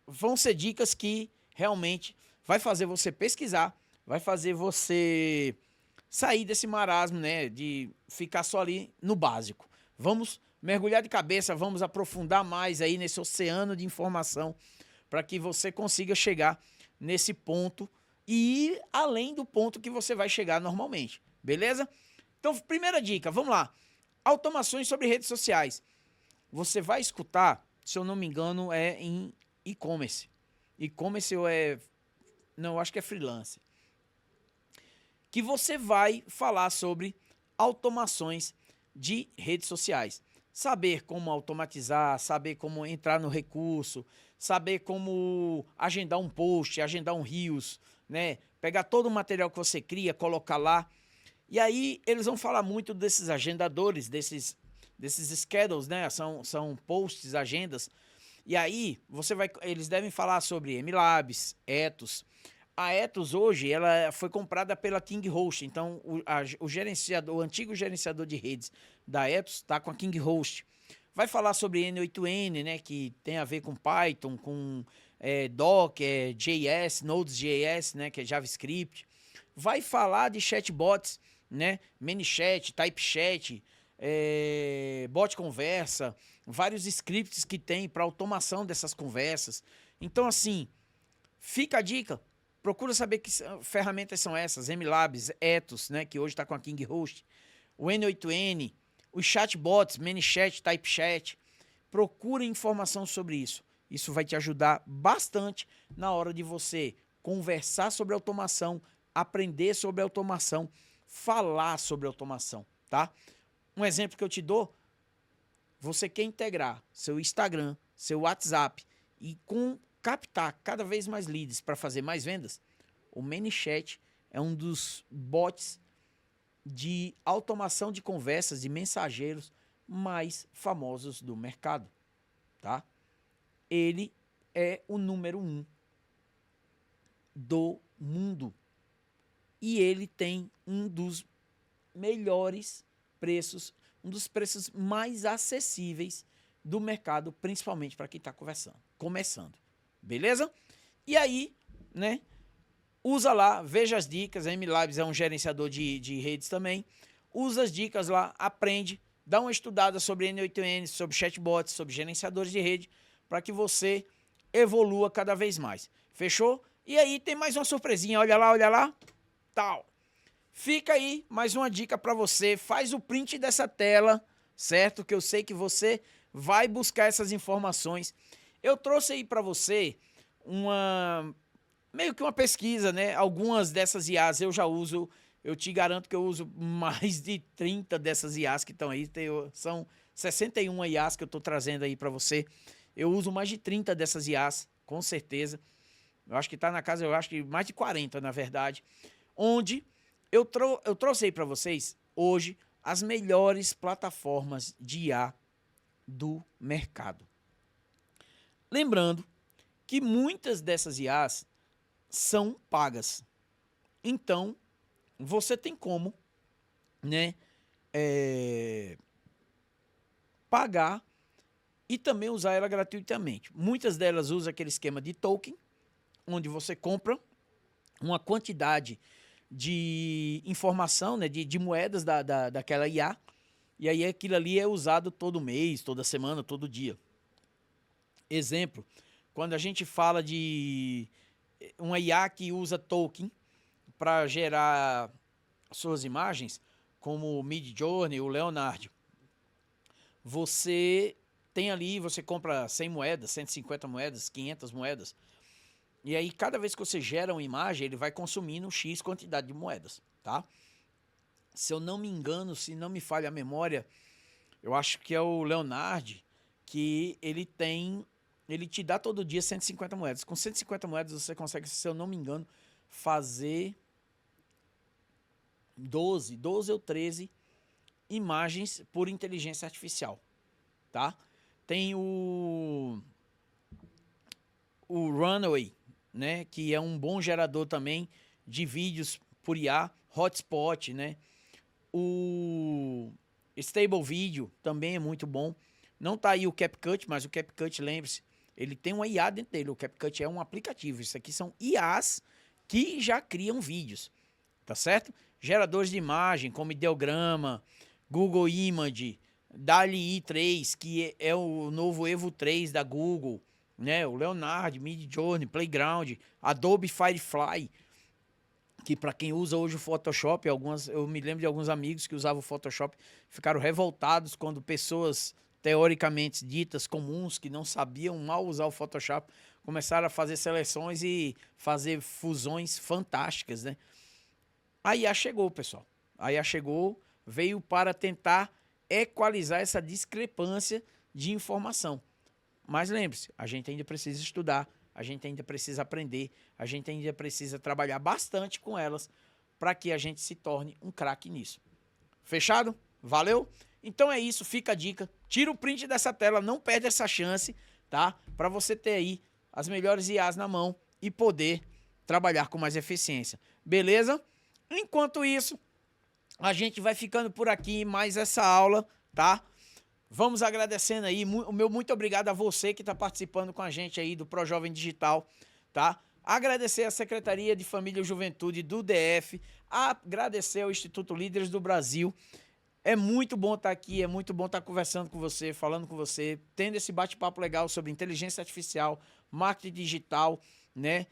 vão ser dicas que realmente vai fazer você pesquisar, vai fazer você sair desse marasmo, né, de ficar só ali no básico. Vamos mergulhar de cabeça, vamos aprofundar mais aí nesse oceano de informação para que você consiga chegar nesse ponto e ir além do ponto que você vai chegar normalmente, beleza? Então, primeira dica, vamos lá. Automações sobre redes sociais. Você vai escutar, se eu não me engano, é em e-commerce. E-commerce ou é... Não, eu acho que é freelance. Que você vai falar sobre automações de redes sociais. Saber como automatizar, saber como entrar no recurso, saber como agendar um post, agendar um Reels, né? Pegar todo o material que você cria, colocar lá. E aí eles vão falar muito desses agendadores, desses schedules, né? São posts, agendas. E aí eles devem falar sobre MLabs, Ethos, A Ethos hoje, ela foi comprada pela King Host. Então, o antigo gerenciador de redes da Ethos está com a King Host. Vai falar sobre N8N, né, que tem a ver com Python, com Docker, JS, Node.js, né, que é JavaScript. Vai falar de chatbots, né, ManyChat, TypeChat, bot conversa, vários scripts que tem para automação dessas conversas. Então, assim, fica a dica. Procura saber que ferramentas são essas, MLabs, Ethos, né, que hoje está com a King Host, o N8N, os chatbots, ManyChat, TypeChat. Procura informação sobre isso. Isso vai te ajudar bastante na hora de você conversar sobre automação, aprender sobre automação, falar sobre automação, tá? Um exemplo que eu te dou, você quer integrar seu Instagram, seu WhatsApp e captar cada vez mais leads para fazer mais vendas, o ManyChat é um dos bots de automação de conversas de mensageiros mais famosos do mercado, tá? Ele é o número 1 do mundo e ele tem um dos melhores preços, um dos preços mais acessíveis do mercado, principalmente para quem está começando. Beleza? E aí, né? Usa lá, veja as dicas. A MLabs é um gerenciador de redes também. Usa as dicas lá, aprende, dá uma estudada sobre N8N, sobre chatbots, sobre gerenciadores de rede, para que você evolua cada vez mais. Fechou? E aí tem mais uma surpresinha. Olha lá. Tal. Fica aí mais uma dica para você. Faz o print dessa tela, certo? Que eu sei que você vai buscar essas informações. Eu trouxe aí para você meio que uma pesquisa, né? Algumas dessas IAs eu já uso, eu te garanto que eu uso mais de 30 dessas IAs que estão aí, são 61 IAs que eu estou trazendo aí para você. Eu uso mais de 30 dessas IAs, com certeza. Eu acho que está na casa, eu acho que mais de 40, na verdade. Onde eu trouxe aí para vocês, hoje, as melhores plataformas de IA do mercado. Lembrando que muitas dessas IAs são pagas. Então, você tem como, né, pagar e também usar ela gratuitamente. Muitas delas usam aquele esquema de token, onde você compra uma quantidade de informação, né, de moedas daquela IA, e aí aquilo ali é usado todo mês, toda semana, todo dia. Exemplo, quando a gente fala de uma IA que usa token para gerar suas imagens, como o Midjourney, o Leonardo, você tem ali, você compra 100 moedas, 150 moedas, 500 moedas, e aí cada vez que você gera uma imagem, ele vai consumindo X quantidade de moedas, tá? Se eu não me engano, se não me falha a memória, eu acho que é o Leonardo, que ele te dá todo dia 150 moedas. Com 150 moedas você consegue, se eu não me engano, fazer 12 ou 13 imagens por inteligência artificial, tá? Tem o Runway, né, que é um bom gerador também de vídeos por IA, Hotspot, né? O Stable Video também é muito bom. Não tá aí o CapCut, mas o CapCut, lembre-se, ele tem uma IA dentro dele. O CapCut é um aplicativo. Isso aqui são IAs que já criam vídeos, tá certo? Geradores de imagem, como Ideograma, Google Image, DALL-E 3, que é o novo Evo 3 da Google, né? O Leonardo, Midjourney, Playground, Adobe Firefly, que para quem usa hoje o Photoshop, eu me lembro de alguns amigos que usavam o Photoshop, ficaram revoltados quando pessoas teoricamente ditas comuns, que não sabiam mal usar o Photoshop, começaram a fazer seleções e fazer fusões fantásticas, né? A IA chegou, pessoal. A IA chegou, veio para tentar equalizar essa discrepância de informação. Mas lembre-se, a gente ainda precisa estudar, a gente ainda precisa aprender, a gente ainda precisa trabalhar bastante com elas para que a gente se torne um craque nisso. Fechado? Valeu? Então é isso, fica a dica. Tira o print dessa tela, não perde essa chance, tá? Para você ter aí as melhores IAs na mão e poder trabalhar com mais eficiência. Beleza? Enquanto isso, a gente vai ficando por aqui mais essa aula, tá? Vamos agradecendo aí, o meu muito obrigado a você que está participando com a gente aí do ProJovem Digital, tá? Agradecer à Secretaria de Família e Juventude do DF, agradecer ao Instituto Líderes do Brasil. É muito bom estar aqui, é muito bom estar conversando com você, falando com você, tendo esse bate-papo legal sobre inteligência artificial, marketing digital, né?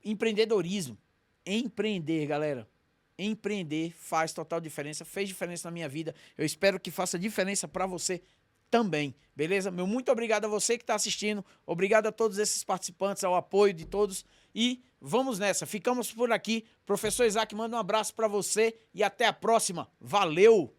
Empreendedorismo. Empreender, galera. Empreender faz total diferença, fez diferença na minha vida. Eu espero que faça diferença para você também, beleza? Meu muito obrigado a você que está assistindo, obrigado a todos esses participantes, ao apoio de todos e vamos nessa. Ficamos por aqui. Professor Isaac, manda um abraço para você e até a próxima. Valeu!